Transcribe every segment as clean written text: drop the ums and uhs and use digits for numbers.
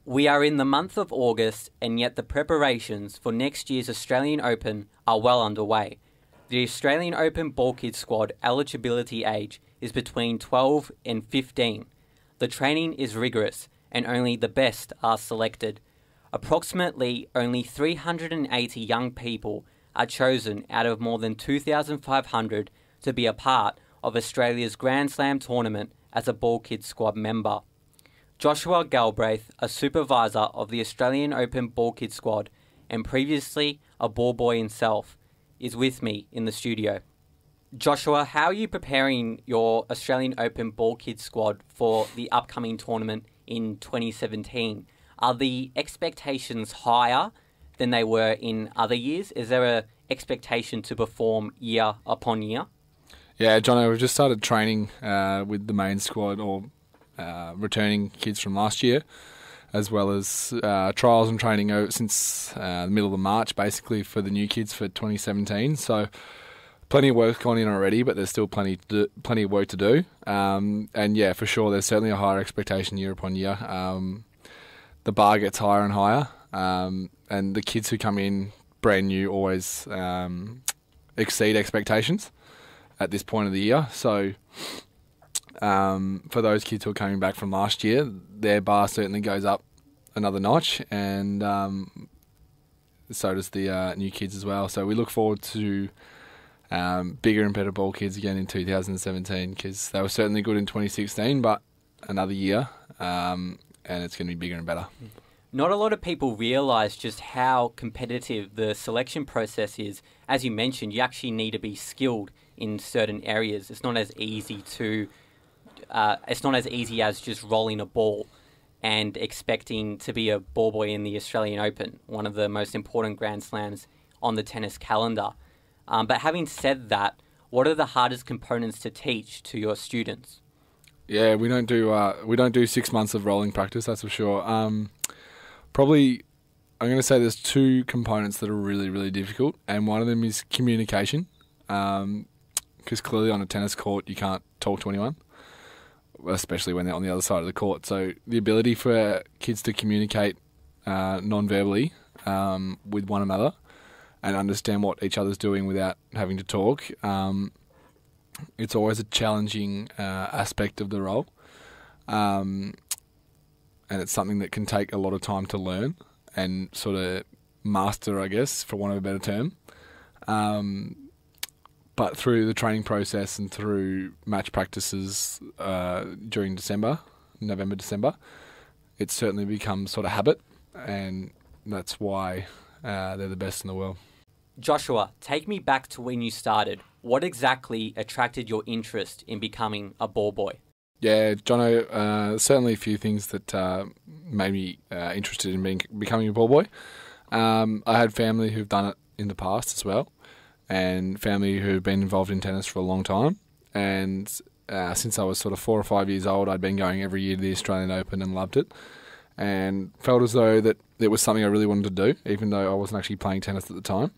We are in the month of August, and yet the preparations for next year's Australian Open are well underway. The Australian Open ballkid squad eligibility age is between 12 and 15. The training is rigorous, and only the best are selected. Approximately only 380 young people are chosen out of more than 2,500 to be a part of Australia's Grand Slam tournament as a ballkid squad member. Joshua Galbraith, a supervisor of the Australian Open ballkid squad and previously a ball boy himself, is with me in the studio. Joshua, how are you preparing your Australian Open ballkid squad for the upcoming tournament in 2017? Are the expectations higher than they were in other years? Is there an expectation to perform year upon year? Yeah, Jono, we've just started training with the main squad, or returning kids from last year, as well as trials and training since the middle of March, basically, for the new kids for 2017. So plenty of work gone in already, but there's still plenty of work to do. And yeah, for sure, there's certainly a higher expectation year upon year. The bar gets higher and higher, and the kids who come in brand new always exceed expectations at this point of the year. So for those kids who are coming back from last year, their bar certainly goes up another notch, and so does the new kids as well. So we look forward to bigger and better ball kids again in 2017, because they were certainly good in 2016, but another year, and it's going to be bigger and better. Not a lot of people realise just how competitive the selection process is. As you mentioned, you actually need to be skilled in certain areas. It's not as easy as just rolling a ball and expecting to be a ball boy in the Australian Open, one of the most important Grand Slams on the tennis calendar. But having said that, what are the hardest components to teach to your students? Yeah, we don't do 6 months of rolling practice, that's for sure. Probably, I'm going to say there's two components that are really, really difficult, and one of them is communication, because clearly on a tennis court you can't talk to anyone, especially when they're on the other side of the court. So the ability for kids to communicate non-verbally with one another and understand what each other's doing without having to talk, it's always a challenging aspect of the role. And it's something that can take a lot of time to learn and sort of master, I guess, for want of a better term. But through the training process and through match practices during November, December, it's certainly become sort of habit, and that's why they're the best in the world. Joshua, take me back to when you started. What exactly attracted your interest in becoming a ball boy? Yeah, Jono, certainly a few things that made me interested in becoming a ball boy. I had family who've done it in the past as well, and family who've been involved in tennis for a long time. And since I was sort of 4 or 5 years old, I'd been going every year to the Australian Open and loved it, and felt as though that it was something I really wanted to do, even though I wasn't actually playing tennis at the time.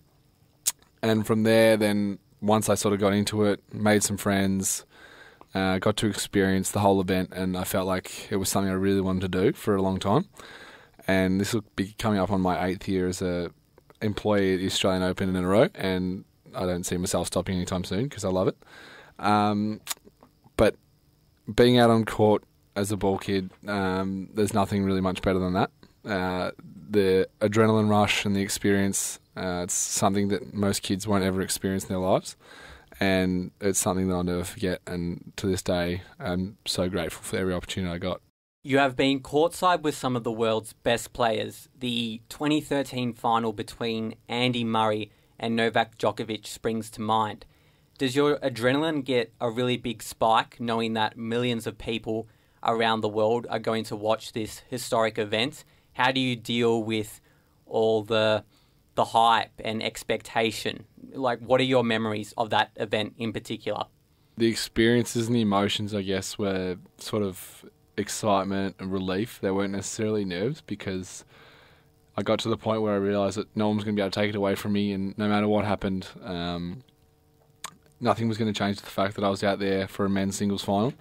And from there, then once I sort of got into it, made some friends, got to experience the whole event, and I felt like it was something I really wanted to do for a long time. And this will be coming up on my 8th year as a employee at the Australian Open in a row, and I don't see myself stopping anytime soon because I love it. But being out on court as a ball kid, there's nothing really much better than that. The adrenaline rush and the experience, it's something that most kids won't ever experience in their lives. And it's something that I'll never forget, and to this day, I'm so grateful for every opportunity I got. You have been courtside with some of the world's best players. The 2013 final between Andy Murray and Novak Djokovic springs to mind. Does your adrenaline get a really big spike knowing that millions of people around the world are going to watch this historic event? How do you deal with all the hype and expectation? Like, what are your memories of that event in particular? The experiences and the emotions, I guess, were sort of excitement and relief. They weren't necessarily nerves, because I got to the point where I realised that no one was going to be able to take it away from me, and no matter what happened, nothing was going to change the fact that I was out there for a men's singles final.